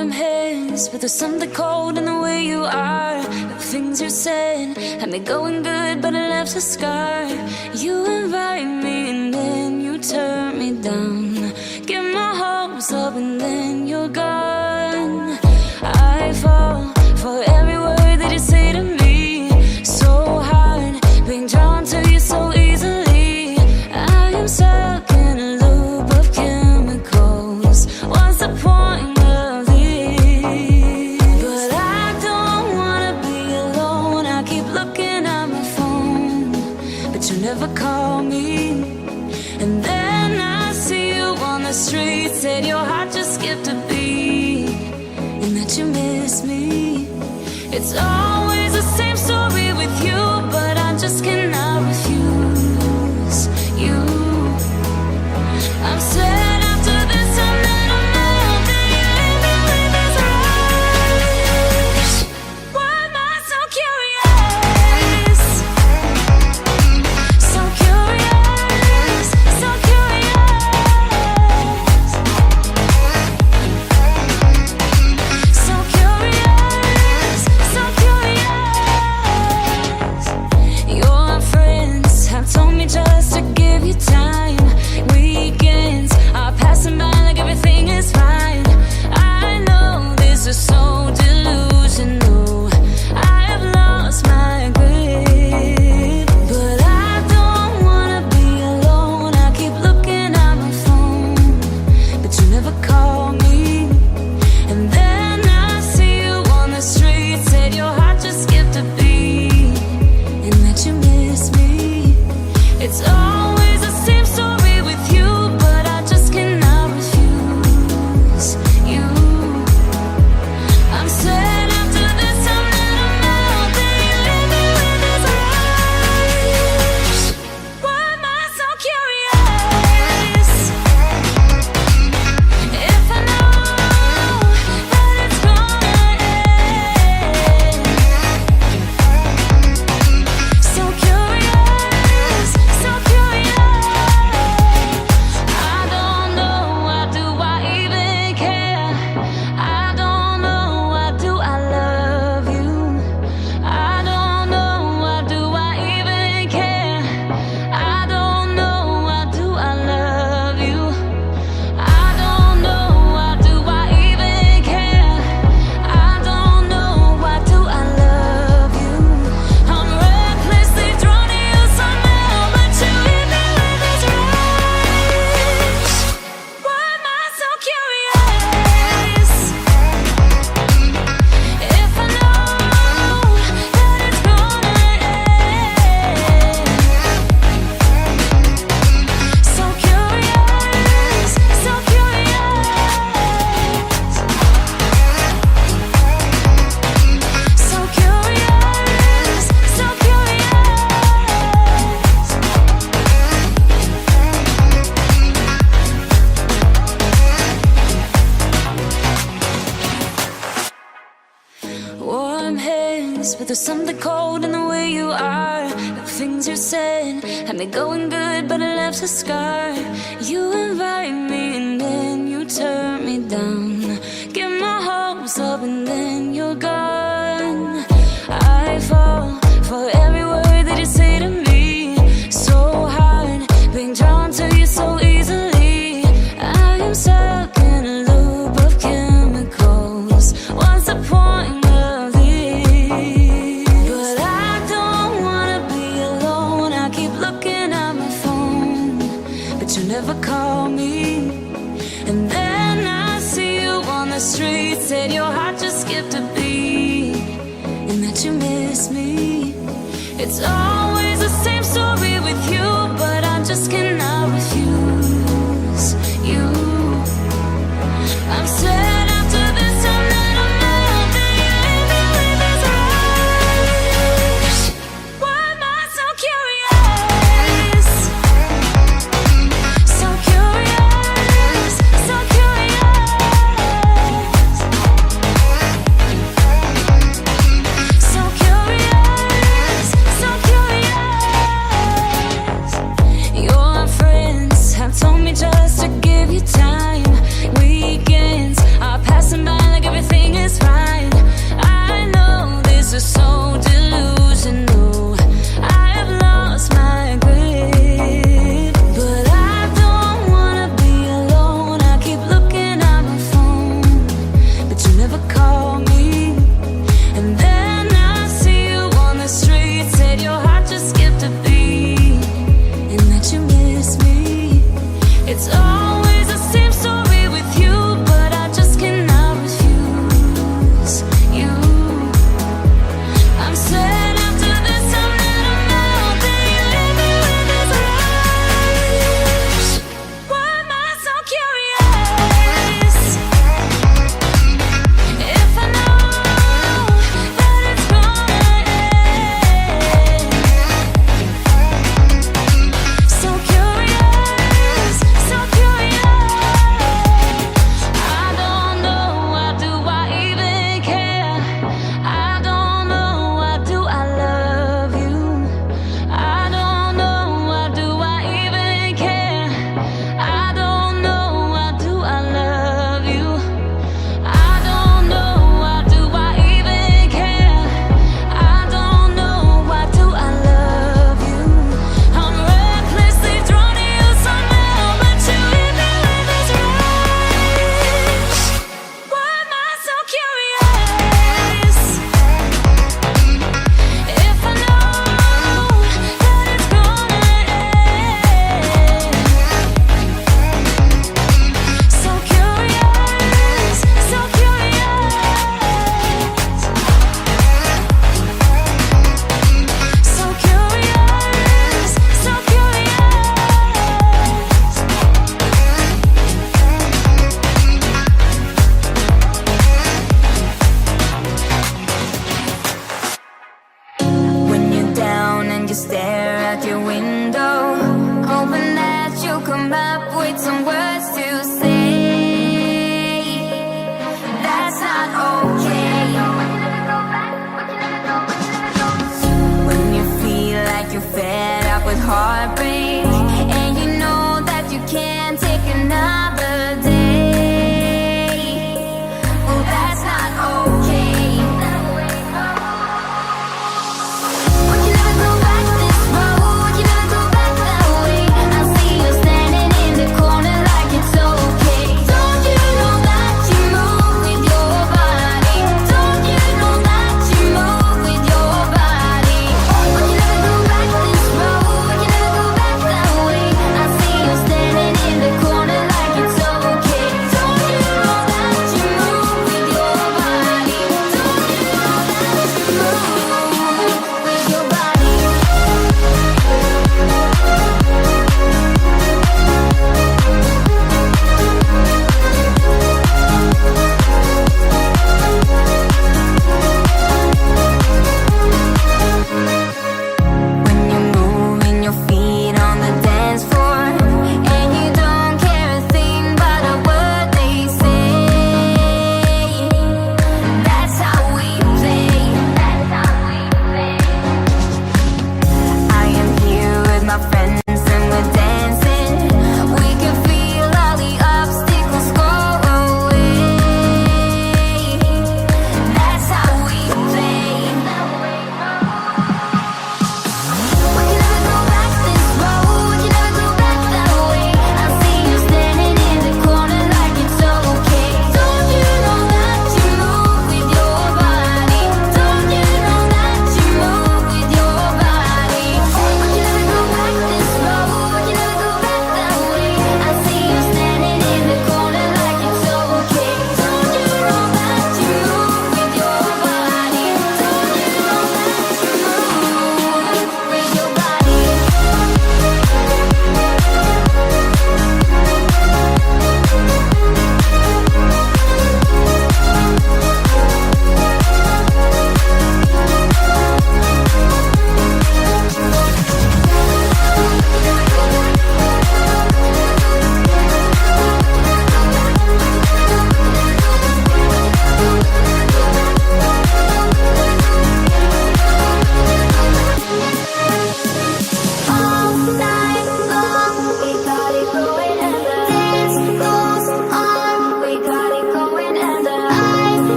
Warm hands, but there's something cold in the way you are. The things you said had me going good, but it left a scar. You invite me and then you turn me down. Get my hopes up and then you're gone. I fall for every word that you say to me. So hard, being drawn to you so easily. I am stuck in a loop of chemicals. What's the point of this? But I don't wanna be alone. I keep looking at my phone, but you never call me. And then I see you on the street, said your heart just skipped a beat, and that you miss me. It's always the same story with you, but I just cannot refuse you. I'm sad after this, I'm not alone. Then you leave me with this rush. Why am I so curious? So curious, so curious. So curious, so curious. Your friends have told me just to give you time. Weekends are passing by like everything is fine. I know this is so delusional. I have lost my grip, but I don't wanna be alone. I keep looking at my phone, but you never call me. And then I see you on the street, said your heart just skipped a beat, and that you miss me. It's always the same story with you, but I just cannot refuse you. I'm sad after this, I'm not alone. Then you leave me with this rush. Why am I so curious? If I know that it's gonna end. So curious, so curious. I don't know, why do I even care? I don't know, why do I love you? I don't know, why do I even care? I don't know, why do I love you? I don't know, why do I even care? I don't know, why do I love you? I'm recklessly drawn to you somehow, but you leave me with this rush. Why am I so curious? If I know that it's gonna end. So curious, so curious. So curious, so curious. Warm hands, but there's something cold in the way you are. The things you said had me going good, but it left a scar. You invite me and then you turn me down. Get my hopes up and then you're gone. I fall for every word that you say to me. So hard, being drawn to you so easily. I am stuck in a loop of chemicals. What's the point of this? But I don't wanna be alone. I keep looking at my phone, but you never call me. And then I see you on the street, said your heart just skipped a beat, and that you miss me. It's all